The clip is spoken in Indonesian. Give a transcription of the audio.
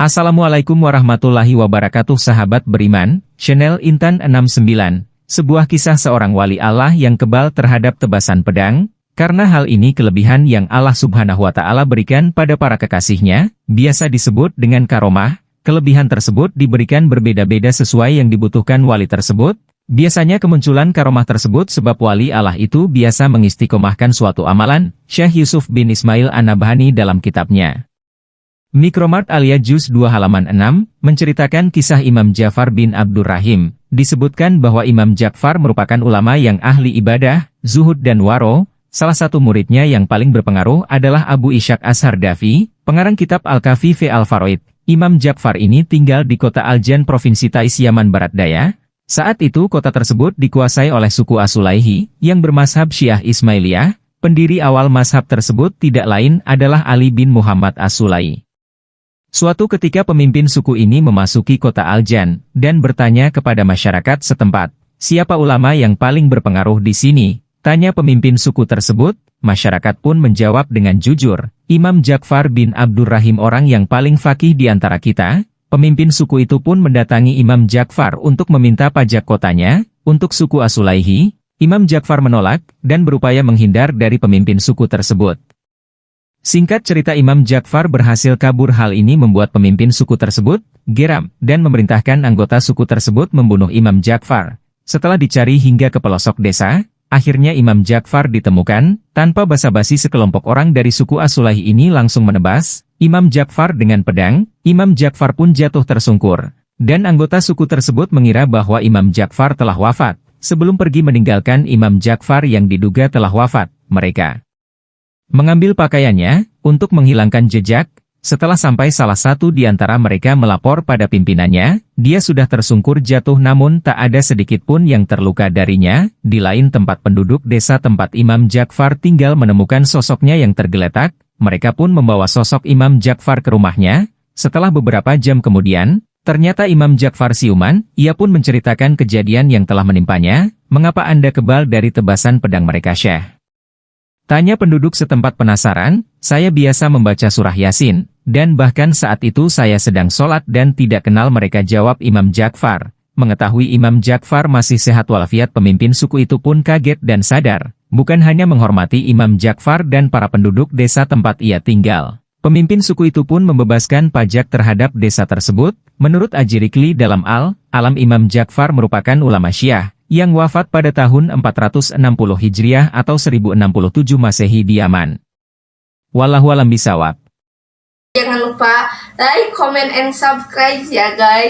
Assalamualaikum warahmatullahi wabarakatuh sahabat beriman, channel Intan 69, sebuah kisah seorang wali Allah yang kebal terhadap tebasan pedang, karena hal ini kelebihan yang Allah subhanahu wa ta'ala berikan pada para kekasihnya, biasa disebut dengan karomah, kelebihan tersebut diberikan berbeda-beda sesuai yang dibutuhkan wali tersebut, biasanya kemunculan karomah tersebut sebab wali Allah itu biasa mengistiqomahkan suatu amalan, Syekh Yusuf bin Ismail An-Nabhani dalam kitabnya Mikromat Alia Juz 2 halaman 6, menceritakan kisah Imam Ja'far bin Abdurrahim. Disebutkan bahwa Imam Ja'far merupakan ulama yang ahli ibadah, zuhud dan waro. Salah satu muridnya yang paling berpengaruh adalah Abu Ishaq As-Sardafi, pengarang kitab Al-Kafi fi Al-Faraid. Imam Ja'far ini tinggal di kota Al-Jan Provinsi Taiz Yaman Barat Daya. Saat itu kota tersebut dikuasai oleh suku As-Sulaihi, yang bermazhab Syiah Ismailiyah. Pendiri awal mazhab tersebut tidak lain adalah Ali bin Muhammad As-Sulaihi. Suatu ketika pemimpin suku ini memasuki kota Al-Jan, dan bertanya kepada masyarakat setempat, siapa ulama yang paling berpengaruh di sini? Tanya pemimpin suku tersebut, masyarakat pun menjawab dengan jujur, Imam Ja'far bin Abdurrahim orang yang paling faqih di antara kita. Pemimpin suku itu pun mendatangi Imam Ja'far untuk meminta pajak kotanya, untuk suku As-Sulaihi. Imam Ja'far menolak, dan berupaya menghindar dari pemimpin suku tersebut. Singkat cerita Imam Ja'far berhasil kabur. Hal ini membuat pemimpin suku tersebut geram, dan memerintahkan anggota suku tersebut membunuh Imam Ja'far. Setelah dicari hingga ke pelosok desa, akhirnya Imam Ja'far ditemukan. Tanpa basa-basi sekelompok orang dari suku As-Sulaihi ini langsung menebas Imam Ja'far dengan pedang. Imam Ja'far pun jatuh tersungkur, dan anggota suku tersebut mengira bahwa Imam Ja'far telah wafat. Sebelum pergi meninggalkan Imam Ja'far yang diduga telah wafat, mereka mengambil pakaiannya, untuk menghilangkan jejak. Setelah sampai salah satu di antara mereka melapor pada pimpinannya, dia sudah tersungkur jatuh namun tak ada sedikit pun yang terluka darinya. Di lain tempat penduduk desa tempat Imam Ja'far tinggal menemukan sosoknya yang tergeletak, mereka pun membawa sosok Imam Ja'far ke rumahnya. Setelah beberapa jam kemudian, ternyata Imam Ja'far siuman. Ia pun menceritakan kejadian yang telah menimpanya. Mengapa Anda kebal dari tebasan pedang mereka, Syekh? Tanya penduduk setempat penasaran. Saya biasa membaca surah Yasin, dan bahkan saat itu saya sedang sholat dan tidak kenal mereka, jawab Imam Ja'far. Mengetahui Imam Ja'far masih sehat walafiat, pemimpin suku itu pun kaget dan sadar. Bukan hanya menghormati Imam Ja'far dan para penduduk desa tempat ia tinggal, pemimpin suku itu pun membebaskan pajak terhadap desa tersebut. Menurut Ajirikli dalam Al-Alam, Imam Ja'far merupakan ulama Syiah yang wafat pada tahun 460 Hijriah atau 1067 Masehi di Yaman. Wallahu a'lam bishawab. Jangan lupa like, comment, and subscribe ya guys.